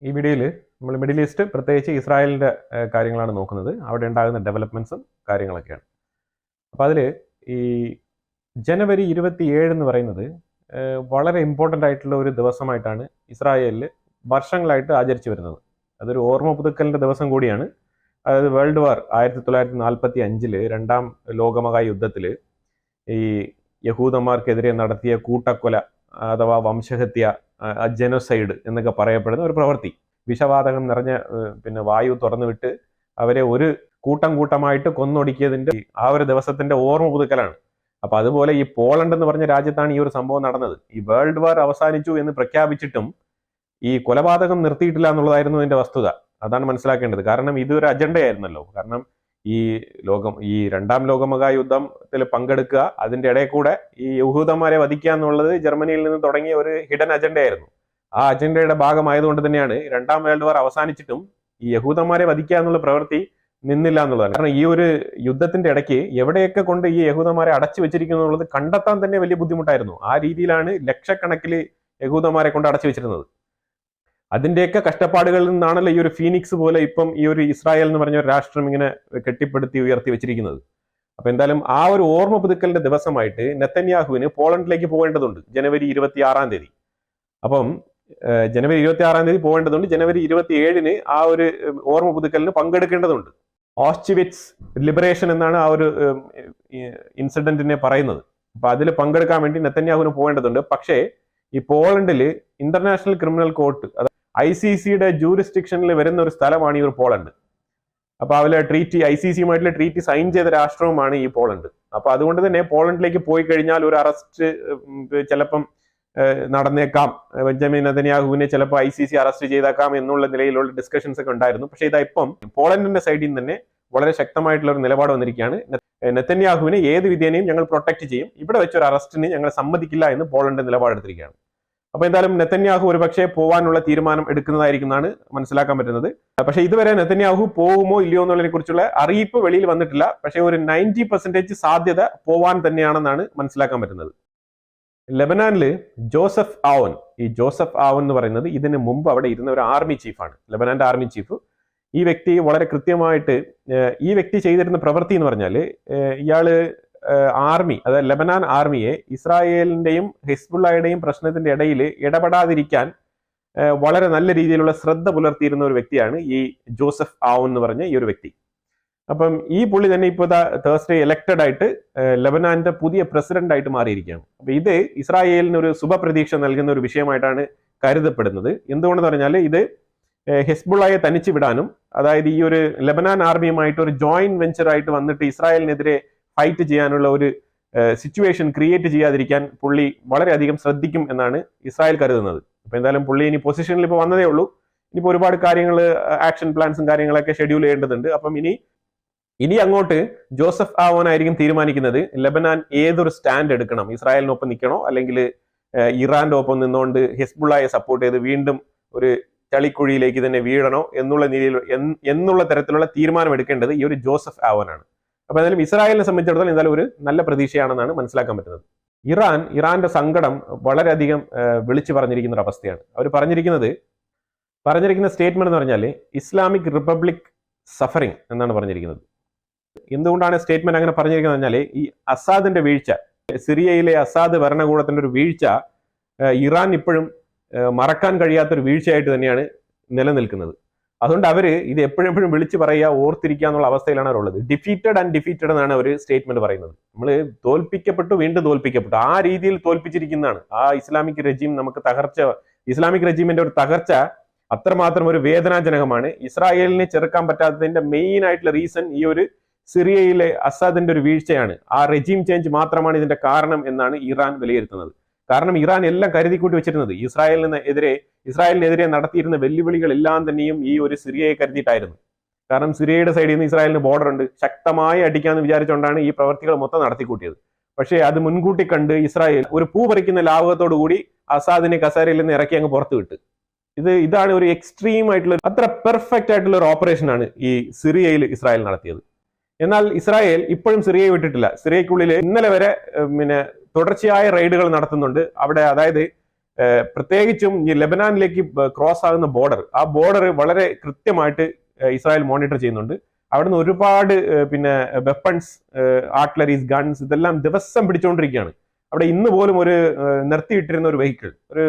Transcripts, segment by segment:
ഈ വീഡിയോയിൽ നമ്മൾ മിഡിൽ ഈസ്റ്റ് പ്രത്യേകിച്ച് ഇസ്രായേലിൻ്റെ കാര്യങ്ങളാണ് നോക്കുന്നത്. അവിടെ ഉണ്ടാകുന്ന ഡെവലപ്മെൻറ്റ്സും കാര്യങ്ങളൊക്കെയാണ്. അപ്പോൾ അതിൽ ഈ ജനുവരി 27 എന്ന് പറയുന്നത് വളരെ ഇമ്പോർട്ടൻ്റ് ആയിട്ടുള്ള ഒരു ദിവസമായിട്ടാണ് ഇസ്രായേലിൽ വർഷങ്ങളായിട്ട് ആചരിച്ചു വരുന്നത്. അതൊരു ഓർമ്മ പുതുക്കലിൻ്റെ ദിവസം കൂടിയാണ്. അതായത് വേൾഡ് വാർ 1945 രണ്ടാം ലോകമഹായുദ്ധത്തിൽ ഈ യഹൂദന്മാർക്കെതിരെ നടത്തിയ കൂട്ടക്കൊല അഥവാ വംശഹത്യ, ജെനോസൈഡ് എന്നൊക്കെ പറയപ്പെടുന്ന ഒരു പ്രവൃത്തി, വിഷവാതകം നിറഞ്ഞ വായു തുറന്നുവിട്ട് അവരെ ഒരു കൂട്ടമായിട്ട് കൊന്നൊടുക്കിയതിൻ്റെ ആ ഒരു ദിവസത്തിന്റെ ഓർമ്മ പുതുക്കലാണ്. അപ്പൊ അതുപോലെ ഈ പോളണ്ട് എന്ന് പറഞ്ഞ രാജ്യത്താണ് ഈ ഒരു സംഭവം നടന്നത്. ഈ വേൾഡ് വാർ അവസാനിച്ചു എന്ന് പ്രഖ്യാപിച്ചിട്ടും ഈ കൊലപാതകം നിർത്തിയിട്ടില്ല എന്നുള്ളതായിരുന്നു ഇതിന്റെ വസ്തുത. അതാണ് മനസ്സിലാക്കേണ്ടത്. കാരണം ഇതൊരു അജണ്ടയായിരുന്നല്ലോ. കാരണം ഈ രണ്ടാം ലോകമഹായുദ്ധത്തിൽ പങ്കെടുക്കുക, അതിന്റെ ഇടയിൽ കൂടെ ഈ യഹൂദന്മാരെ വധിക്കുക എന്നുള്ളത് ജർമ്മനിയിൽ നിന്ന് തുടങ്ങിയ ഒരു ഹിഡൻ അജണ്ടയായിരുന്നു. ആ അജണ്ടയുടെ ഭാഗമായതുകൊണ്ട് തന്നെയാണ് രണ്ടാം വേൾഡ് വാർ അവസാനിച്ചിട്ടും ഈ യഹൂദന്മാരെ വധിക്കുക എന്നുള്ള പ്രവൃത്തി നിന്നില്ല എന്നുള്ളതാണ്. കാരണം ഈ ഒരു യുദ്ധത്തിന്റെ ഇടയ്ക്ക് എവിടെയൊക്കെ കൊണ്ട് ഈ യഹൂദന്മാരെ അടച്ചു വെച്ചിരിക്കുന്നു എന്നുള്ളത് കണ്ടെത്താൻ തന്നെ വലിയ ബുദ്ധിമുട്ടായിരുന്നു. ആ രീതിയിലാണ് ലക്ഷക്കണക്കിൽ യഹൂദന്മാരെ കൊണ്ട് അടച്ചു വെച്ചിരുന്നത്. അതിന്റെയൊക്കെ കഷ്ടപ്പാടുകളിൽ നിന്നാണല്ലോ ഈ ഒരു ഫീനിക്സ് പോലെ ഇപ്പം ഈ ഒരു ഇസ്രായേൽ എന്ന് പറഞ്ഞ ഒരു രാഷ്ട്രം ഇങ്ങനെ കെട്ടിപ്പടുത്തി ഉയർത്തി വെച്ചിരിക്കുന്നത്. അപ്പൊ എന്തായാലും ആ ഒരു ഓർമ്മ പുതുക്കലിന്റെ ദിവസമായിട്ട് നെതന്യാഹുവിന് പോളണ്ടിലേക്ക് പോകേണ്ടതുണ്ട് ജനുവരി 26 അപ്പം ജനുവരി 26 പോകേണ്ടതുണ്ട്. ജനുവരി 27 ആ ഒരു ഓർമ്മ പുതുക്കലിന് പങ്കെടുക്കേണ്ടതുണ്ട്. ഓസ്റ്റിവിറ്റ്സ് ലിബറേഷൻ എന്നാണ് ആ ഒരു ഇൻസിഡന്റിനെ പറയുന്നത്. അപ്പൊ അതിൽ പങ്കെടുക്കാൻ വേണ്ടി നെതന്യാഹുവിന് പോകേണ്ടതുണ്ട്. പക്ഷേ ഈ പോളണ്ടിൽ ഇന്റർനാഷണൽ ക്രിമിനൽ കോർട്ട്, ICCയുടെ ജൂറിസ്ഡിക്ഷനിൽ വരുന്ന ഒരു സ്ഥലമാണ് ഈ ഒരു പോളണ്ട്. അപ്പൊ അവരെ ICCയുമായിട്ടുള്ള ട്രീറ്റി സൈൻ ചെയ്ത രാഷ്ട്രവുമാണ് ഈ പോളണ്ട്. അപ്പൊ അതുകൊണ്ട് തന്നെ പോളണ്ടിലേക്ക് പോയി കഴിഞ്ഞാൽ ഒരു അറസ്റ്റ് ചിലപ്പം നടന്നേക്കാം. ബെഞ്ചമിൻ നെതന്യാഹുവിനെ ചിലപ്പോൾ ICC അറസ്റ്റ് ചെയ്തേക്കാം എന്നുള്ള നിലയിലുള്ള ഡിസ്കഷൻസ് ഒക്കെ ഉണ്ടായിരുന്നു. പക്ഷെ ഇപ്പം പോളണ്ടിന്റെ സൈഡിൽ നിന്ന് തന്നെ വളരെ ശക്തമായിട്ടുള്ള ഒരു നിലപാട് വന്നിരിക്കുകയാണ്. നെതന്യാഹുവിനെ ഏത് വിധേനയും ഞങ്ങൾ പ്രൊട്ടക്ട് ചെയ്യും, ഇവിടെ വെച്ചൊരു അറസ്റ്റിന് ഞങ്ങൾ സമ്മതിക്കില്ല എന്ന് പോളണ്ട് നിലപാടെടുത്തിരിക്കുകയാണ്. അപ്പൊ എന്തായാലും നെതന്യാഹു ഒരുപക്ഷെ പോവാനുള്ള തീരുമാനം എടുക്കുന്നതായിരിക്കും എന്നാണ് മനസ്സിലാക്കാൻ പറ്റുന്നത്. പക്ഷെ ഇതുവരെ നെതന്യാഹു പോകുമോ ഇല്ലയോ എന്നുള്ളതിനെ കുറിച്ചുള്ള അറിയിപ്പ് വെളിയിൽ വന്നിട്ടില്ല. പക്ഷെ ഒരു 90% സാധ്യത പോവാൻ തന്നെയാണെന്നാണ് മനസ്സിലാക്കാൻ പറ്റുന്നത്. ലെബനാനില് ജോസഫ് ആവൻ എന്ന് പറയുന്നത് ഇതിന് മുമ്പ് അവിടെ ഇരുന്ന ഒരു ആർമി ചീഫാണ്, ലെബനാന്റെ ആർമി ചീഫ്. ഈ വ്യക്തി വളരെ കൃത്യമായിട്ട് ഈ വ്യക്തി ചെയ്തിരുന്ന പ്രവൃത്തി എന്ന് പറഞ്ഞാൽ ഇയാള് ആർമി, അതായത് ലെബനാൻ ആർമിയെ ഇസ്രായേലിന്റെയും ഹിസ്ബുള്ളയുടെയും പ്രശ്നത്തിന്റെ ഇടയിൽ ഇടപെടാതിരിക്കാൻ വളരെ നല്ല രീതിയിലുള്ള ശ്രദ്ധ പുലർത്തിയിരുന്ന ഒരു വ്യക്തിയാണ് ഈ ജോസഫ് ആവൻ എന്ന് പറഞ്ഞ ഈ ഒരു വ്യക്തി. അപ്പം ഈ പുള്ളി തന്നെ ഇപ്പോൾ തേഴ്സ്ഡേ ഇലക്റ്റഡ് ആയിട്ട് ലെബനാന്റെ പുതിയ പ്രസിഡന്റ് ആയിട്ട് മാറിയിരിക്കുകയാണ്. അപ്പൊ ഇത് ഇസ്രായേലിന് ഒരു ശുഭപ്രതീക്ഷ നൽകുന്ന ഒരു വിഷയമായിട്ടാണ് കരുതപ്പെടുന്നത്. എന്തുകൊണ്ടെന്ന് പറഞ്ഞാൽ ഇത് ഹിസ്ബുള്ളയെ തനിച്ചു വിടാനും, അതായത് ഈ ഒരു ലെബനാൻ ആർമിയുമായിട്ട് ഒരു ജോയിന്റ് വെഞ്ചർ ആയിട്ട് വന്നിട്ട് ഇസ്രായേലിനെതിരെ ഫൈറ്റ് ചെയ്യാനുള്ള ഒരു സിറ്റുവേഷൻ ക്രിയേറ്റ് ചെയ്യാതിരിക്കാൻ പുള്ളി വളരെയധികം ശ്രദ്ധിക്കും എന്നാണ് ഇസ്രായേൽ കരുതുന്നത്. അപ്പൊ എന്തായാലും പുള്ളി ഇനി പൊസിഷനിൽ ഇപ്പോൾ വന്നതേ ഉള്ളൂ. ഇനിയിപ്പോൾ ഒരുപാട് കാര്യങ്ങൾ, ആക്ഷൻ പ്ലാൻസും കാര്യങ്ങളൊക്കെ ഷെഡ്യൂൾ ചെയ്യേണ്ടതുണ്ട്. അപ്പം ഇനി അങ്ങോട്ട് ജോസഫ് ആവൻ ആയിരിക്കും തീരുമാനിക്കുന്നത് ലെബനാൻ ഏതൊരു സ്റ്റാൻഡ് എടുക്കണം, ഇസ്രായേലിനൊപ്പം നിൽക്കണോ അല്ലെങ്കിൽ ഇറാന്റെ ഒപ്പം നിന്നുകൊണ്ട് ഹിസ്ബുള്ളയെ സപ്പോർട്ട് ചെയ്ത് വീണ്ടും ഒരു ചളിക്കുഴിയിലേക്ക് തന്നെ വീഴണോ എന്നുള്ള തരത്തിലുള്ള തീരുമാനം എടുക്കേണ്ടത് ഈ ഒരു ജോസഫ് ആവനാണ്. അപ്പൊ എന്തായാലും ഇസ്രായേലിനെ സംബന്ധിച്ചിടത്തോളം എന്തായാലും ഒരു നല്ല പ്രതീക്ഷയാണെന്നാണ് മനസ്സിലാക്കാൻ പറ്റുന്നത്. ഇറാന്റെ സങ്കടം വളരെയധികം വിളിച്ചു പറഞ്ഞിരിക്കുന്ന ഒരു അവസ്ഥയാണ്. അവർ പറഞ്ഞിരിക്കുന്ന സ്റ്റേറ്റ്മെന്റ് എന്ന് പറഞ്ഞാൽ ഇസ്ലാമിക് റിപ്പബ്ലിക് സഫറിങ് എന്നാണ് പറഞ്ഞിരിക്കുന്നത്. എന്തുകൊണ്ടാണ് സ്റ്റേറ്റ്മെന്റ് അങ്ങനെ പറഞ്ഞിരിക്കുന്നത് പറഞ്ഞാൽ ഈ അസാദിന്റെ വീഴ്ച, സിറിയയിലെ അസാദ് ഭരണകൂടത്തിന്റെ ഒരു വീഴ്ച ഇറാൻ ഇപ്പോഴും മറക്കാൻ കഴിയാത്തൊരു വീഴ്ചയായിട്ട് തന്നെയാണ് നിലനിൽക്കുന്നത്. അതുകൊണ്ട് അവര് ഇത് എപ്പോഴും വിളിച്ചു പറയുക, ഓർത്തിരിക്കുക എന്നുള്ള അവസ്ഥയിലാണ് അവരുള്ളത്. ഡിഫീറ്റഡ് എന്നാണ് അവർ സ്റ്റേറ്റ്മെന്റ് പറയുന്നത്. നമ്മൾ തോൽപ്പിക്കപ്പെട്ടു, വീണ്ടും തോൽപ്പിക്കപ്പെട്ടു, ആ രീതിയിൽ തോൽപ്പിച്ചിരിക്കുന്നതാണ്. ആ ഇസ്ലാമിക് റെജീം ഇസ്ലാമിക് റെജീമിന്റെ ഒരു തകർച്ച അത്രമാത്രം ഒരു വേദനാജനകമാണ്. ഇസ്രായേലിനെ ചെറുക്കാൻ പറ്റാത്തതിന്റെ മെയിൻ ആയിട്ടുള്ള റീസൺ ഈ ഒരു സിറിയയിലെ അസാദിന്റെ ഒരു വീഴ്ചയാണ്. ആ റെജീം ചേഞ്ച് മാത്രമാണ് ഇതിന്റെ കാരണം എന്നാണ് ഇറാൻ വിലയിരുത്തുന്നത്. കാരണം ഇറാൻ എല്ലാം കരുതിക്കൂട്ടി വെച്ചിരുന്നത് ഇസ്രായേലിനെതിരെ നടത്തിയിരുന്ന വെല്ലുവിളികളെല്ലാം തന്നെയും ഈ ഒരു സിറിയയെ കരുതിയിട്ടായിരുന്നു. കാരണം സിറിയയുടെ സൈഡിൽ നിന്ന് ഇസ്രായേലിന് ബോർഡർ ഉണ്ട്, ശക്തമായി അടിക്കാമെന്ന് വിചാരിച്ചുകൊണ്ടാണ് ഈ പ്രവർത്തികൾ മൊത്തം നടത്തിക്കൂട്ടിയത്. പക്ഷേ അത് മുൻകൂട്ടി കണ്ട് ഇസ്രായേൽ ഒരു പൂ പറിക്കുന്ന ലാഘവത്തോടു കൂടി അസാദിനെ കസാരയിൽ നിന്ന് ഇറക്കി അങ്ങ് പുറത്തു വിട്ട്. ഇതാണ് ഒരു എക്സ്ട്രീം ആയിട്ടുള്ള, അത്ര പെർഫെക്റ്റ് ആയിട്ടുള്ള ഒരു ഓപ്പറേഷനാണ് ഈ സിറിയയിൽ ഇസ്രായേൽ നടത്തിയത്. എന്നാൽ ഇസ്രായേൽ ഇപ്പോഴും സിറിയയെ വിട്ടിട്ടില്ല. സിറിയക്കുള്ളിൽ ഇന്നലെ വരെ തുടർച്ചയായ റെയ്ഡുകൾ നടത്തുന്നുണ്ട് അവിടെ. അതായത് പ്രത്യേകിച്ചും ഈ ലെബനാനിലേക്ക് ക്രോസ് ആകുന്ന ബോർഡർ, ആ ബോർഡർ വളരെ കൃത്യമായിട്ട് ഇസ്രായേൽ മോണിറ്റർ ചെയ്യുന്നുണ്ട്. അവിടുന്ന് ഒരുപാട് പിന്നെ വെപ്പൺസ്, ആർട്ടിലറീസ്, ഗൺസ് ഇതെല്ലാം ദിവസം പിടിച്ചുകൊണ്ടിരിക്കുകയാണ്. അവിടെ ഇന്ന് പോലും ഒരു നിർത്തിയിട്ടിരുന്ന ഒരു വെഹിക്കിൾ, ഒരു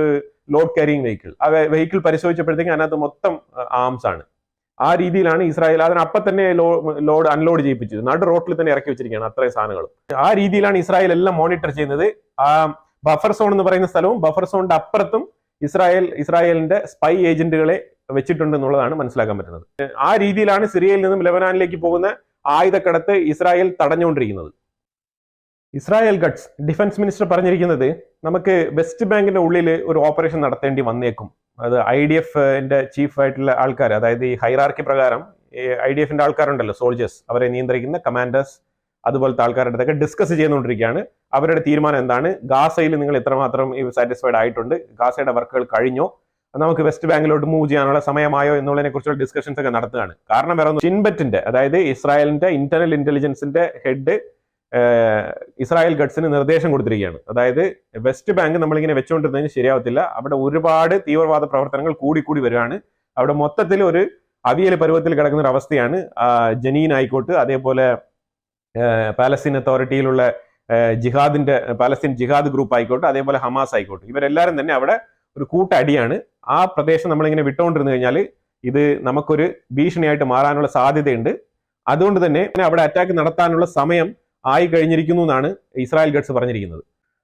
ലോഡ് ക്യാരിങ് വെഹിക്കിൾ, ആ വെഹിക്കിൾ പരിശോധിച്ചപ്പോഴത്തേക്കും അതിനകത്ത് മൊത്തം ആംസ് ആണ്. ആ രീതിയിലാണ് ഇസ്രായേൽ അതിനപ്പം തന്നെ ലോഡ് അൺലോഡ് ചെയ്യിപ്പിച്ചത്, നടു റോട്ടിൽ തന്നെ ഇറക്കി വെച്ചിരിക്കുകയാണ് അത്രയും സാധനങ്ങൾ. ആ രീതിയിലാണ് ഇസ്രായേൽ എല്ലാം മോണിറ്റർ ചെയ്യുന്നത്. ആ ബഫർ സോൺ എന്ന് പറയുന്ന സ്ഥലവും ബഫർ സോണിന്റെ അപ്പുറത്തും ഇസ്രായേലിന്റെ സ്പൈ ഏജന്റുകളെ വെച്ചിട്ടുണ്ട് എന്നുള്ളതാണ് മനസ്സിലാക്കാൻ പറ്റുന്നത്. ആ രീതിയിലാണ് സിറിയയിൽ നിന്നും ലെബനാനിലേക്ക് പോകുന്ന ആയുധക്കടത്ത് ഇസ്രായേൽ തടഞ്ഞുകൊണ്ടിരിക്കുന്നത്. ഇസ്രായേൽ ഗഡ്സ് ഡിഫൻസ് മിനിസ്റ്റർ പറഞ്ഞിരിക്കുന്നത്, നമുക്ക് വെസ്റ്റ് ബാങ്കിന്റെ ഉള്ളിൽ ഒരു ഓപ്പറേഷൻ നടത്തേണ്ടി വന്നേക്കും. അത് IDF-ന്റെ ചീഫായിട്ടുള്ള ആൾക്കാർ, അതായത് ഈ ഹൈറാർക്കി പ്രകാരം IDF-ന്റെ ആൾക്കാരുണ്ടല്ലോ, സോൾജേഴ്സ്, അവരെ നിയന്ത്രിക്കുന്ന കമാൻഡേഴ്സ്, അതുപോലത്തെ ആൾക്കാരുടെ അടുത്തൊക്കെ ഡിസ്കസ് ചെയ്തുകൊണ്ടിരിക്കുകയാണ്. അവരുടെ തീരുമാനം എന്താണ്, ഗാസയിൽ നിങ്ങൾ എത്രമാത്രം സാറ്റിസ്ഫൈഡ് ആയിട്ടുണ്ട്, ഗാസയുടെ വർക്കുകൾ കഴിഞ്ഞോ, നമുക്ക് വെസ്റ്റ് ബാങ്കിലോട്ട് മൂവ് ചെയ്യാനുള്ള സമയമായോ എന്നുള്ളതിനെ കുറിച്ചുള്ള ഡിസ്കഷൻസ് ഒക്കെ നടത്തുകയാണ്. കാരണം വേറെ ഷിൻബെറ്റിന്റെ, അതായത് ഇസ്രായേലിന്റെ ഇന്റർണൽ ഇന്റലിജൻസിന്റെ ഹെഡ് ഇസ്രായേൽ ഗഡ്സിന് നിർദ്ദേശം കൊടുത്തിരിക്കുകയാണ്. അതായത് വെസ്റ്റ് ബാങ്ക് നമ്മളിങ്ങനെ വെച്ചുകൊണ്ടിരുന്നതിന് ശരിയാവത്തില്ല, അവിടെ ഒരുപാട് തീവ്രവാദ പ്രവർത്തനങ്ങൾ കൂടി വരികയാണ്. അവിടെ മൊത്തത്തിൽ ഒരു അവിയൽ പരുവത്തിൽ കിടക്കുന്ന ഒരു അവസ്ഥയാണ്. ജനീൻ ആയിക്കോട്ട്, അതേപോലെ പാലസ്തീൻ അതോറിറ്റിയിലുള്ള പാലസ്തീൻ ജിഹാദ് ഗ്രൂപ്പ് ആയിക്കോട്ടെ, അതേപോലെ ഹമാസ് ആയിക്കോട്ടെ, ഇവരെല്ലാവരും തന്നെ അവിടെ ഒരു കൂട്ടടിയാണ്. ആ പ്രദേശം നമ്മളിങ്ങനെ വിട്ടുകൊണ്ടിരുന്നു കഴിഞ്ഞാൽ ഇത് നമുക്കൊരു ഭീഷണിയായിട്ട് മാറാനുള്ള സാധ്യതയുണ്ട്. അതുകൊണ്ട് തന്നെ അവിടെ അറ്റാക്ക് നടത്താനുള്ള സമയം ആയി കഴിഞ്ഞിരിക്കുന്നു എന്നാണ് ഇസ്രായേൽ ഗഡ്സ് പറഞ്ഞിരിക്കുന്നത്.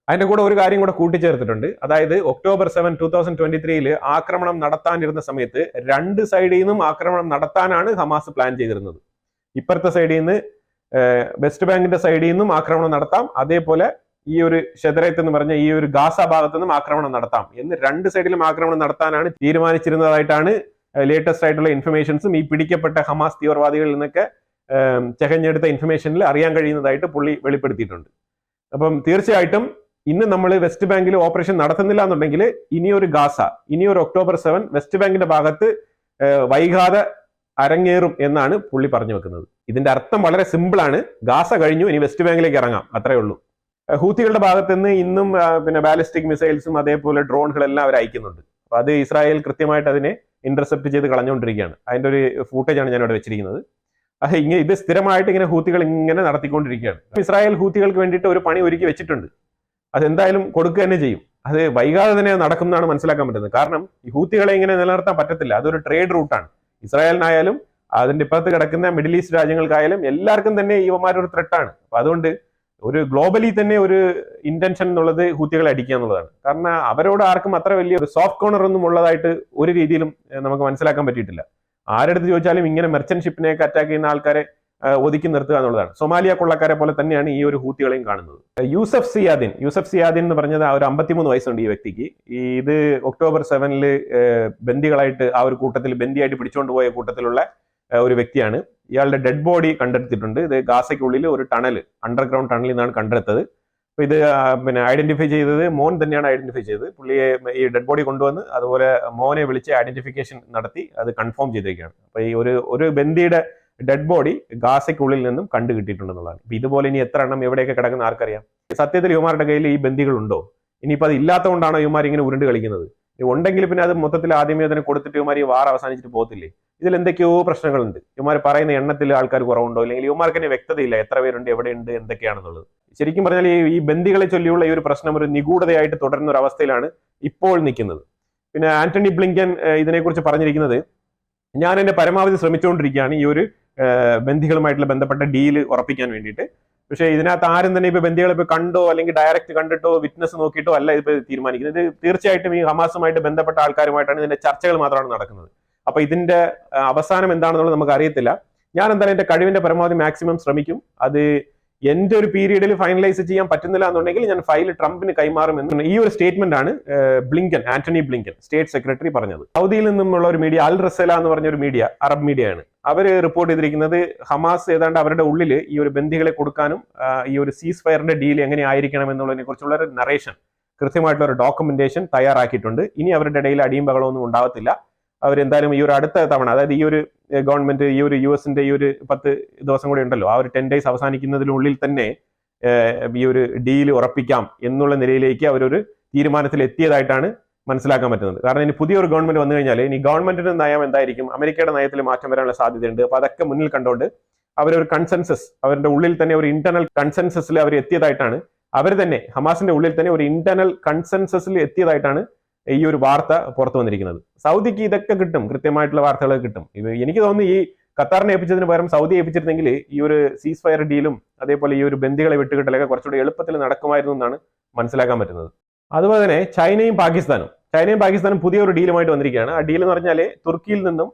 അതിന്റെ കൂടെ ഒരു കാര്യം കൂടെ കൂട്ടിച്ചേർത്തിട്ടുണ്ട്. അതായത് October 7, 2023 ആക്രമണം നടത്താനിരുന്ന സമയത്ത് രണ്ട് സൈഡിൽ നിന്നും ആക്രമണം നടത്താനാണ് ഹമാസ് പ്ലാൻ ചെയ്തിരുന്നത്. ഇപ്പുറത്തെ സൈഡിൽ നിന്ന്, വെസ്റ്റ് ബാങ്കിന്റെ സൈഡിൽ നിന്നും ആക്രമണം നടത്താം, അതേപോലെ ഈ ഒരു ഷെദറേത്ത് എന്ന് പറഞ്ഞ ഈ ഒരു ഗാസ ഭാഗത്തു നിന്നും ആക്രമണം നടത്താം എന്ന് രണ്ട് സൈഡിലും ആക്രമണം നടത്താനാണ് തീരുമാനിച്ചിരുന്നതായിട്ടാണ് ലേറ്റസ്റ്റ് ആയിട്ടുള്ള ഇൻഫർമേഷൻസും ഈ പിടിക്കപ്പെട്ട ഹമാസ് തീവ്രവാദികളിൽ നിന്നൊക്കെ ചെകഞ്ഞെടുത്ത ഇൻഫർമേഷനിൽ അറിയാൻ കഴിയുന്നതായിട്ട് പുള്ളി വെളിപ്പെടുത്തിയിട്ടുണ്ട്. അപ്പം തീർച്ചയായിട്ടും ഇന്ന് നമ്മൾ വെസ്റ്റ് ബാങ്കിൽ ഓപ്പറേഷൻ നടത്തുന്നില്ല എന്നുണ്ടെങ്കിൽ ഇനിയൊരു ഗാസ, ഇനിയൊരു October 7 വെസ്റ്റ് ബാങ്കിന്റെ ഭാഗത്ത് വൈകാതെ അരങ്ങേറും എന്നാണ് പുള്ളി പറഞ്ഞു വെക്കുന്നത്. ഇതിന്റെ അർത്ഥം വളരെ സിമ്പിൾ ആണ്, ഗാസ കഴിഞ്ഞു, ഇനി വെസ്റ്റ് ബാങ്കിലേക്ക് ഇറങ്ങാം, അത്രേ ഉള്ളൂ. ഹൂത്തികളുടെ ഭാഗത്ത് നിന്ന് ഇന്നും പിന്നെ ബാലിസ്റ്റിക് മിസൈൽസും അതേപോലെ ഡ്രോണുകളെല്ലാം അവർ അയക്കുന്നുണ്ട്. അപ്പൊ അത് ഇസ്രായേൽ കൃത്യമായിട്ട് അതിനെ ഇന്റർസെപ്റ്റ് ചെയ്ത് കളഞ്ഞുകൊണ്ടിരിക്കുകയാണ്. അതിന്റെ ഒരു ഫൂട്ടേജാണ് ഞാൻ ഇവിടെ വെച്ചിരിക്കുന്നത്. ഇത് സ്ഥിരമായിട്ട് ഇങ്ങനെ ഹൂത്തികൾ ഇങ്ങനെ നടത്തിക്കൊണ്ടിരിക്കുകയാണ്. ഇസ്രായേൽ ഹൂത്തികൾക്ക് വേണ്ടിയിട്ട് ഒരു പണി ഒരുക്കി വെച്ചിട്ടുണ്ട്, അതെന്തായാലും കൊടുക്കുക തന്നെ ചെയ്യും. അത് വൈകാതെ തന്നെ നടക്കും എന്നാണ് മനസ്സിലാക്കാൻ പറ്റുന്നത്. കാരണം ഈ ഹൂത്തികളെ ഇങ്ങനെ നിലനിർത്താൻ പറ്റത്തില്ല, അതൊരു ട്രേഡ് റൂട്ടാണ്. ഇസ്രായേലിനായാലും അതിന്റെ ഇപ്പുറത്ത് കിടക്കുന്ന മിഡിൽ ഈസ്റ്റ് രാജ്യങ്ങൾക്കായാലും എല്ലാവർക്കും തന്നെ ഇവന്മാരൊരു ത്രെട്ടാണ്. അപ്പൊ അതുകൊണ്ട് ഒരു ഗ്ലോബലി തന്നെ ഒരു ഇന്റൻഷൻ എന്നുള്ളത് ഹൂത്തികളെ അടിക്കുക എന്നുള്ളതാണ്. കാരണം അവരോട് ആർക്കും അത്ര വലിയ ഒരു സോഫ്റ്റ് കോർണർ ഒന്നും ഉള്ളതായിട്ട് ഒരു രീതിയിലും നമുക്ക് മനസ്സിലാക്കാൻ പറ്റിയിട്ടില്ല. ആരെടുത്ത് ചോദിച്ചാലും ഇങ്ങനെ മെർച്ചന്റ് ഷിപ്പിനെയൊക്കെ അറ്റാക്ക് ചെയ്യുന്ന ആൾക്കാരെ ഒതുക്കി നിർത്തുക എന്നുള്ളതാണ്. സൊമാലിയ കൊള്ളക്കാരെ പോലെ തന്നെയാണ് ഈ ഒരു ഹൂത്തികളെയും കാണുന്നത്. യൂസഫ് സിയാദിൻ എന്ന് പറഞ്ഞത് ഒരു 53 വയസ്സുണ്ട് ഈ വ്യക്തിക്ക്. ഇത് October 7 ബന്ദികളായിട്ട് ആ ഒരു കൂട്ടത്തിൽ ബന്ദിയായിട്ട് പിടിച്ചുകൊണ്ട് പോയ കൂട്ടത്തിലുള്ള ഒരു വ്യക്തിയാണ്. ഇയാളുടെ ഡെഡ് ബോഡി കണ്ടെടുത്തിട്ടുണ്ട്. ഇത് ഗാസയ്ക്കുള്ളിൽ ഒരു ടണൽ, അണ്ടർഗ്രൗണ്ട് ടണലിൽ നിന്നാണ് കണ്ടെടുത്തത്. അപ്പൊ ഇത് പിന്നെ ഐഡന്റിഫൈ ചെയ്തത് മോൻ തന്നെയാണ് ഐഡന്റിഫൈ ചെയ്തത്. പുള്ളിയെ ഈ ഡെഡ് ബോഡി കൊണ്ടുവന്ന് അതുപോലെ മോനെ വിളിച്ച് ഐഡന്റിഫിക്കേഷൻ നടത്തി അത് കൺഫേം ചെയ്തിരിക്കുകയാണ്. അപ്പൊ ഈ ഒരു ബന്ദിയുടെ ഡെഡ് ബോഡി ഗാസയ്ക്കുള്ളിൽ നിന്നും കണ്ടു കിട്ടിയിട്ടുണ്ടെന്നുള്ളതാണ്. അപ്പൊ ഇതുപോലെ ഇനി എത്ര എണ്ണം എവിടെയൊക്കെ കിടക്കുന്ന ആർക്കറിയാം. സത്യത്തിൽ യുവമാരുടെ കയ്യിൽ ഈ ബന്ദികളുണ്ടോ? ഇനിയിപ്പോൾ അത് ഇല്ലാത്തതുകൊണ്ടാണോ യുവമാർ ഇങ്ങനെ ഉരുണ്ട് കളിക്കുന്നത്? ഉണ്ടെങ്കിൽ പിന്നെ അത് മൊത്തത്തിൽ ആദ്യമേ അതിനെ കൊടുത്തിട്ട് യുവമാർ ഈ വാർ അവസാനിച്ചിട്ട് പോകത്തില്ലേ? ഇതിൽ എന്തൊക്കെയോ പ്രശ്നങ്ങളുണ്ട്. യുവമാർ പറയുന്ന എണ്ണത്തിൽ ആൾക്കാർ കുറവുണ്ടോ, അല്ലെങ്കിൽ യുവമാർക്ക് തന്നെ വ്യക്തതയില്ല എത്ര പേരുണ്ട്, എവിടെയുണ്ട്, എന്തൊക്കെയാണെന്നുള്ളത്. ശരിക്കും പറഞ്ഞാൽ ഈ ബന്ദികളെ ചൊല്ലിയുള്ള ഈ ഒരു പ്രശ്നം ഒരു നിഗൂഢതയായിട്ട് തുടരുന്ന ഒരു അവസ്ഥയിലാണ് ഇപ്പോൾ നിൽക്കുന്നത്. പിന്നെ ആന്റണി ബ്ലിങ്കൻ ഇതിനെക്കുറിച്ച് പറഞ്ഞിരിക്കുന്നത്, ഞാൻ എന്റെ പരമാവധി ശ്രമിച്ചുകൊണ്ടിരിക്കുകയാണ് ഈ ഒരു ബന്ദികളുമായിട്ടുള്ള ബന്ധപ്പെട്ട ഡീല് ഉറപ്പിക്കാൻ വേണ്ടിയിട്ട്. പക്ഷേ ഇതിനകത്ത് ആരും തന്നെ ഇപ്പൊ ബന്ദികളെ ഇപ്പൊ കണ്ടോ അല്ലെങ്കിൽ ഡയറക്റ്റ് കണ്ടിട്ടോ വിറ്റ്നസ് നോക്കിയിട്ടോ അല്ല ഇപ്പൊ തീരുമാനിക്കുന്നത്. ഇത് തീർച്ചയായിട്ടും ഈ ഹമാസുമായിട്ട് ബന്ധപ്പെട്ട ആൾക്കാരുമായിട്ടാണ് ഇതിന്റെ ചർച്ചകൾ മാത്രമാണ് നടക്കുന്നത്. അപ്പൊ ഇതിന്റെ അവസാനം എന്താണെന്നുള്ളത് നമുക്ക് അറിയത്തില്ല. ഞാൻ എന്തായാലും എന്റെ കഴിവിന്റെ പരമാവധി മാക്സിമം ശ്രമിക്കും. അത് എന്റെ ഒരു പീരീഡിൽ ഫൈനലൈസ് ചെയ്യാൻ പറ്റുന്നില്ല എന്നുണ്ടെങ്കിൽ ഞാൻ ഫയൽ ട്രംപിന് കൈമാറും എന്ന് ഈ ഒരു സ്റ്റേറ്റ്മെന്റ് ആണ് ആന്റണി ബ്ലിങ്കൻ സ്റ്റേറ്റ് സെക്രട്ടറി പറഞ്ഞത്. സൗദിയിൽ നിന്നുമുള്ള ഒരു മീഡിയ, അൽ റസല എന്ന് പറഞ്ഞ ഒരു മീഡിയ, അറബ് മീഡിയ ആണ്. അവര് റിപ്പോർട്ട് ചെയ്തിരിക്കുന്നത് ഹമാസ് ഏതാണ്ട് അവരുടെ ഉള്ളിൽ ഈ ഒരു ബന്ദികളെ കൊടുക്കാനും ഈ ഒരു സീസ് ഫയറിന്റെ ഡീൽ എങ്ങനെ ആയിരിക്കണം എന്നുള്ളതിനെ കുറിച്ചുള്ള ഒരു നറേഷൻ, കൃത്യമായിട്ടുള്ള ഒരു ഡോക്യുമെന്റേഷൻ തയ്യാറാക്കിയിട്ടുണ്ട്. ഇനി അവരുടെ ഇടയിൽ അടിയും ബഹളമൊന്നും ഉണ്ടാവത്തില്ല. അവരെന്തായാലും ഈ ഒരു അടുത്ത തവണ, അതായത് ഈ ഒരു ഗവൺമെന്റ് ഈ ഒരു US-ന്റെ ഈ ഒരു 10 ദിവസം കൂടി ഉണ്ടല്ലോ, ആ ഒരു 10 days അവസാനിക്കുന്നതിനുള്ളിൽ തന്നെ ഈ ഒരു ഡീല് ഉറപ്പിക്കാം എന്നുള്ള നിലയിലേക്ക് അവരൊരു തീരുമാനത്തിൽ എത്തിയതായിട്ടാണ് മനസ്സിലാക്കാൻ പറ്റുന്നത്. കാരണം ഇനി പുതിയൊരു ഗവൺമെന്റ് വന്നു കഴിഞ്ഞാൽ ഇനി ഗവൺമെന്റിന്റെ നയം എന്തായിരിക്കും, അമേരിക്കയുടെ നയത്തിൽ മാറ്റം വരാനുള്ള സാധ്യതയുണ്ട്. അപ്പൊ അതൊക്കെ മുന്നിൽ കണ്ടുകൊണ്ട് അവരൊരു കൺസെൻസസ്, അവരുടെ ഉള്ളിൽ തന്നെ ഒരു ഇന്റർണൽ കൺസെൻസസിൽ അവർ എത്തിയതായിട്ടാണ്, അവർ തന്നെ ഹമാസിന്റെ ഉള്ളിൽ തന്നെ ഒരു ഇന്റർണൽ കൺസെൻസസിൽ എത്തിയതായിട്ടാണ് ഈ ഒരു വാർത്ത പുറത്തു വന്നിരിക്കുന്നത്. സൗദിക്ക് ഇതൊക്കെ കിട്ടും, കൃത്യമായിട്ടുള്ള വാർത്തകൾ കിട്ടും. എനിക്ക് തോന്നുന്നു ഈ ഖത്തറിനെ ഏൽപ്പിച്ചതിന് പകരം സൗദി ഏൽപ്പിച്ചിരുന്നെങ്കിൽ ഈ ഒരു സീസ് ഫയർ ഡീലും അതേപോലെ ഈ ഒരു ബന്ദികളെ വിട്ടുകിട്ടലൊക്കെ കുറച്ചുകൂടി എളുപ്പത്തിൽ നടക്കുമായിരുന്നു എന്നാണ് മനസ്സിലാക്കാൻ പറ്റുന്നത്. അതുപോലെ തന്നെ ചൈനയും പാകിസ്ഥാനും പുതിയൊരു ഡീലുമായിട്ട് വന്നിരിക്കുകയാണ്. ആ ഡീൽ എന്ന് പറഞ്ഞാൽ തുർക്കിയിൽ നിന്നും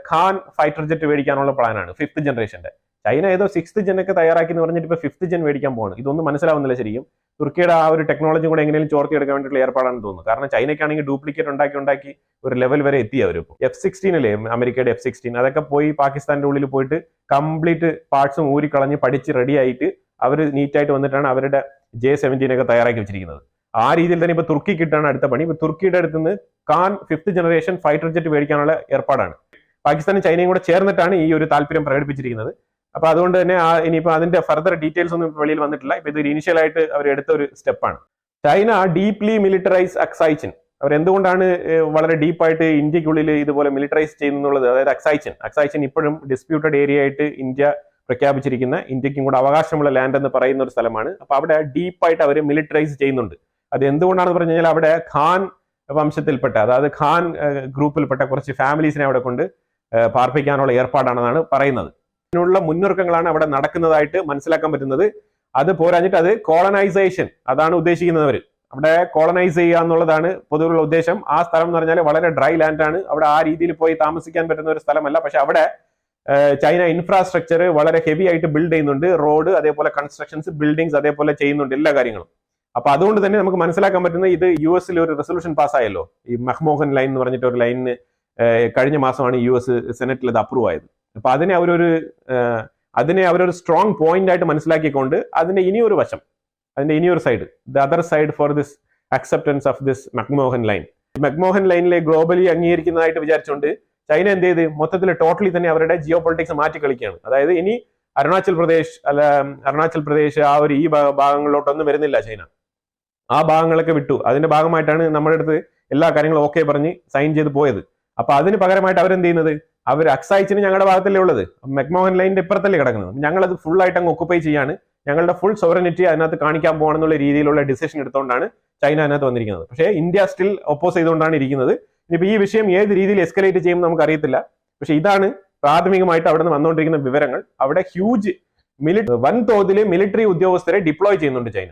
ഖാൻ ഫൈറ്റർ ജെറ്റ് മേടിക്കാനുള്ള പ്ലാനാണ്, 5th ജനറേഷന്റെ. ചൈന ഏതോ 6th ജെൻ ഒക്കെ തയ്യാറാക്കി എന്ന് പറഞ്ഞിട്ട് ഇപ്പൊ 5th ജെൻ മേടിക്കാൻ പോവാണ്. ഇതൊന്നും മനസ്സിലാവുന്നില്ല ശരിക്കും. തുർക്കിയുടെ ആ ഒരു ടെക്നോളജി കൂടെ എങ്ങനെയും ചോർത്തിയെടുക്കാൻ വേണ്ടിയിട്ടുള്ള ഏർപ്പാടാണെന്ന് തോന്നുന്നു. കാരണം ചൈനയ്ക്കാണെങ്കിൽ ഡ്യൂപ്ലിക്കേറ്റ് ഉണ്ടാക്കി ഒരു ലെവൽ വരെ എത്തി അവരിപ്പോൾ. F-16 അല്ലേ അമേരിക്കയുടെ F-16, അതൊക്കെ പോയി പാകിസ്ഥാന്റെ ഉള്ളിൽ പോയിട്ട് കംപ്ലീറ്റ് പാർട്സും ഊരിക്കളഞ്ഞ് പഠിച്ച് റെഡി ആയിട്ട് അവർ നീറ്റായിട്ട് വന്നിട്ടാണ് അവരുടെ J-17 ഒക്കെ തയ്യാറാക്കി വെച്ചിരിക്കുന്നത്. ആ രീതിയിൽ തന്നെ ഇപ്പൊ തുർക്കി കിട്ടാണ് അടുത്ത പണി. ഇപ്പൊ തുർക്കിയുടെ അടുത്ത് നിന്ന് Kaan 5th generation fighter jet മേടിക്കാനുള്ള ഏർപ്പാടാണ്. പാകിസ്ഥാനും ചൈനയും കൂടെ ചേർന്നിട്ടാണ് ഈ ഒരു താല്പര്യം പ്രകടിപ്പിച്ചിരിക്കുന്നത്. അപ്പൊ അതുകൊണ്ട് തന്നെ ഇനിയിപ്പോ അതിന്റെ ഫർദർ ഡീറ്റെയിൽസ് ഒന്നും വെളിയിൽ വന്നിട്ടില്ല. ഇപ്പൊ ഇത് ഇനീഷ്യൽ ആയിട്ട് അവർ എടുത്ത ഒരു സ്റ്റെപ്പാണ്. China deeply militarise Aksai Chin. അവർ എന്തുകൊണ്ടാണ് വളരെ ഡീപ്പായിട്ട് ഇന്ത്യക്കുള്ളിൽ ഇതുപോലെ മിലിറ്ററൈസ് ചെയ്യുന്നുള്ളത്? അതായത് അക്സൈച്ചിൻ ഇപ്പോഴും ഡിസ്പ്യൂട്ടഡ് ഏരിയ ആയിട്ട് ഇന്ത്യ പ്രഖ്യാപിച്ചിരിക്കുന്ന, ഇന്ത്യക്കും കൂടെ അവകാശമുള്ള ലാൻഡ് എന്ന് പറയുന്ന ഒരു സ്ഥലമാണ്. അപ്പൊ അവിടെ ഡീപ്പായിട്ട് അവർ മിലിറ്ററൈസ് ചെയ്യുന്നുണ്ട്. അത് എന്തുകൊണ്ടാണെന്ന് പറഞ്ഞു കഴിഞ്ഞാൽ അവിടെ ഖാൻ വംശത്തിൽപ്പെട്ട, അതായത് ഖാൻ ഗ്രൂപ്പിൽപ്പെട്ട കുറച്ച് ഫാമിലീസിനെ അവിടെ കൊണ്ട് പാർപ്പിക്കാനുള്ള ഏർപ്പാടാണെന്നാണ് പറയുന്നത്. അതിനുള്ള മുന്നൊരുക്കങ്ങളാണ് അവിടെ നടക്കുന്നതായിട്ട് മനസ്സിലാക്കാൻ പറ്റുന്നത്. അത് പോരാഞ്ഞിട്ട് അത് കോളനൈസേഷൻ, അതാണ് ഉദ്ദേശിക്കുന്നവർ. അവിടെ കോളനൈസ് ചെയ്യുക എന്നുള്ളതാണ് പൊതുവെയുള്ള ഉദ്ദേശം. ആ സ്ഥലം എന്ന് പറഞ്ഞാൽ വളരെ ഡ്രൈ ലാൻഡ് ആണ്. അവിടെ ആ രീതിയിൽ പോയി താമസിക്കാൻ പറ്റുന്ന ഒരു സ്ഥലമല്ല. പക്ഷെ അവിടെ ചൈന ഇൻഫ്രാസ്ട്രക്ചർ വളരെ ഹെവി ആയിട്ട് ബിൽഡ് ചെയ്യുന്നുണ്ട്. റോഡ്, അതേപോലെ കൺസ്ട്രക്ഷൻസ്, ബിൽഡിങ്സ് അതേപോലെ ചെയ്യുന്നുണ്ട്, എല്ലാ കാര്യങ്ങളും. അപ്പൊ അതുകൊണ്ട് തന്നെ നമുക്ക് മനസ്സിലാക്കാൻ പറ്റുന്നത് ഇത് US ഒരു റെസൊല്യൂഷൻ പാസ്സായല്ലോ, ഈ മഹ്മോഹൻ ലൈൻ എന്ന് പറഞ്ഞിട്ട് ഒരു ലൈനിന് കഴിഞ്ഞ മാസമാണ് US സെനറ്റിൽ അത് അപ്രൂവ് ആയത്. അപ്പൊ അതിനെ അവരൊരു സ്ട്രോങ് പോയിന്റ് ആയിട്ട് മനസ്സിലാക്കിക്കൊണ്ട് അതിന്റെ ഇനിയൊരു വശം, അതിന്റെ ഇനിയൊരു side, the other side for this acceptance of this McMahon line. McMahon ലൈനിലെ ഗ്ലോബലി അംഗീകരിക്കുന്നതായിട്ട് വിചാരിച്ചുകൊണ്ട് ചൈന എന്ത് ചെയ്ത് മൊത്തത്തിൽ ടോട്ടലി തന്നെ അവരുടെ ജിയോ പൊളിറ്റിക്സ് മാറ്റി കളിക്കുകയാണ്. അതായത് ഇനി അരുണാചൽ പ്രദേശ് ആ ഒരു ഈ ഭാഗങ്ങളിലോട്ടൊന്നും വരുന്നില്ല ചൈന. ആ ഭാഗങ്ങളൊക്കെ വിട്ടു. അതിന്റെ ഭാഗമായിട്ടാണ് നമ്മുടെ അടുത്ത് എല്ലാ കാര്യങ്ങളും ഓക്കെ പറഞ്ഞ് സൈൻ ചെയ്ത് പോയത്. അപ്പൊ അതിന് പകരമായിട്ട് അവരെന്ത് ചെയ്യുന്നത്, അവർ അക്സൈച്ചിന് ഞങ്ങളുടെ ഭാഗത്തല്ലേ ഉള്ളത്, മക്മോഹൻ ലൈനിന്റെ ഇപ്പുറത്തല്ലേ കിടക്കുന്നത്, ഞങ്ങളത് ഫുൾ ആയിട്ട് അങ്ങ് ഒക്കുപ്പൈ ചെയ്യാണ്, ഞങ്ങളുടെ ഫുൾ സോവറിനിറ്റി അതിനകത്ത് കാണിക്കാൻ പോകണമെന്നുള്ള രീതിയിലുള്ള ഡിസിഷൻ എടുത്തുകൊണ്ടാണ് ചൈന അതിനകത്ത് വന്നിരിക്കുന്നത്. പക്ഷേ ഇന്ത്യ സ്റ്റിൽ ഒപ്പോസ് ചെയ്തുകൊണ്ടാണ് ഇരിക്കുന്നത്. ഇനിയിപ്പോൾ ഈ വിഷയം ഏത് രീതിയിൽ എസ്കലേറ്റ് ചെയ്യുമെന്ന് നമുക്ക് അറിയത്തില്ല. പക്ഷെ ഇതാണ് പ്രാഥമികമായിട്ട് അവിടെ നിന്ന് വന്നുകൊണ്ടിരിക്കുന്ന വിവരങ്ങൾ. അവിടെ വൻതോതിൽ മിലിറ്ററി ഉദ്യോഗസ്ഥരെ ഡിപ്ലോയ് ചെയ്യുന്നുണ്ട് ചൈന.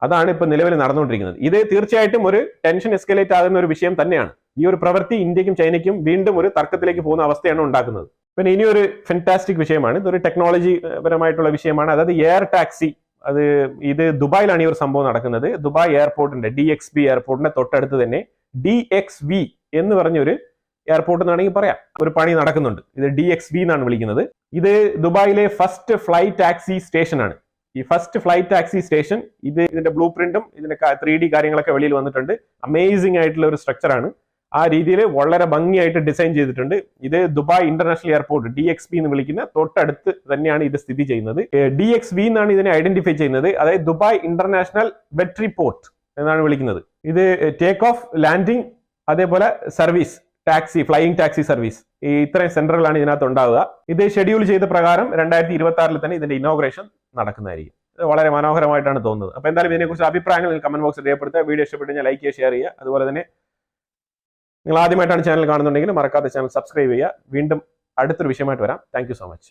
അതാണ് ഇപ്പൊ നിലവിൽ നടന്നുകൊണ്ടിരിക്കുന്നത്. ഇത് തീർച്ചയായിട്ടും ഒരു ടെൻഷൻ എസ്കലേറ്റ് ആകുന്ന ഒരു വിഷയം തന്നെയാണ്. ഈ ഒരു പ്രവൃത്തി ഇന്ത്യക്കും ചൈനയ്ക്കും വീണ്ടും ഒരു തർക്കത്തിലേക്ക് പോകുന്ന അവസ്ഥയാണ് ഉണ്ടാക്കുന്നത്. പിന്നെ ഇനിയൊരു ഫെന്റാസ്റ്റിക് വിഷയമാണ്, ഇതൊരു ടെക്നോളജി പരമായിട്ടുള്ള വിഷയമാണ്. അതായത് എയർ ടാക്സി. ഇത് ദുബായിലാണ് ഈ ഒരു സംഭവം നടക്കുന്നത്. ദുബായ് എയർപോർട്ടിന്റെ DXB എയർപോർട്ടിന്റെ തൊട്ടടുത്ത് തന്നെ DXV എന്ന് പറഞ്ഞൊരു എയർപോർട്ട് എന്നാണെങ്കിൽ പറയാം, ഒരു പണി നടക്കുന്നുണ്ട്. ഇത് DXV എന്നാണ് വിളിക്കുന്നത്. ഇത് ദുബായിലെ ഫസ്റ്റ് ഫ്ലൈറ്റ് ടാക്സി സ്റ്റേഷൻ ആണ്. ഈ ഫസ്റ്റ് ഫ്ലൈറ്റ് ടാക്സി സ്റ്റേഷൻ ഇതിന്റെ ബ്ലൂ പ്രിന്റും ഇതിന്റെ 3D കാര്യങ്ങളൊക്കെ വെളിയിൽ വന്നിട്ടുണ്ട്. അമേസിംഗ് ആയിട്ടുള്ള ഒരു സ്ട്രക്ചർ ആണ്. ആ രീതിയിൽ വളരെ ഭംഗിയായിട്ട് ഡിസൈൻ ചെയ്തിട്ടുണ്ട്. ഇത് ദുബായ് ഇന്റർനാഷണൽ എയർപോർട്ട് DXB എന്ന് വിളിക്കുന്ന തൊട്ടടുത്ത് തന്നെയാണ് ഇത് സ്ഥിതി ചെയ്യുന്നത്. DXV എന്നാണ് ഇതിനെ ഐഡന്റിഫൈ ചെയ്യുന്നത്. അതായത് ദുബായ് ഇന്റർനാഷണൽ വെട്രി പോർട്ട് എന്നാണ് വിളിക്കുന്നത്. ഇത് ടേക്ക് ഓഫ്, ലാൻഡിംഗ്, അതേപോലെ service, taxi, flying taxi service, ഈ ഇത്രയും സെന്ററുകളാണ് ഇതിനകത്ത് ഉണ്ടാവുക. ഇത് ഷെഡ്യൂൾ ചെയ്ത പ്രകാരം 2026 തന്നെ ഇതിന്റെ ഇനോഗ്രേഷൻ നടക്കുന്നതായിരിക്കും. വളരെ മനോഹരമായിട്ടാണ് തോന്നുന്നത്. അപ്പൊ എന്തായാലും ഇതിനെക്കുറിച്ച് അഭിപ്രായങ്ങൾ കമന്റ് ബോക്സിൽ രേഖപ്പെടുത്തുക. വീഡിയോ ഇഷ്ടപ്പെട്ടു കഴിഞ്ഞാൽ ലൈക്ക് ചെയ്യുക, ഷെയർ ചെയ്യുക. അതുപോലെ തന്നെ നിങ്ങൾ ആദ്യമായിട്ടാണ് ചാനൽ കാണുന്നുണ്ടെങ്കിൽ മറക്കാതെ ചാനൽ സബ്സ്ക്രൈബ് ചെയ്യുക. വീണ്ടും അടുത്തൊരു വിഷയമായിട്ട് വരാം. Thank you so much.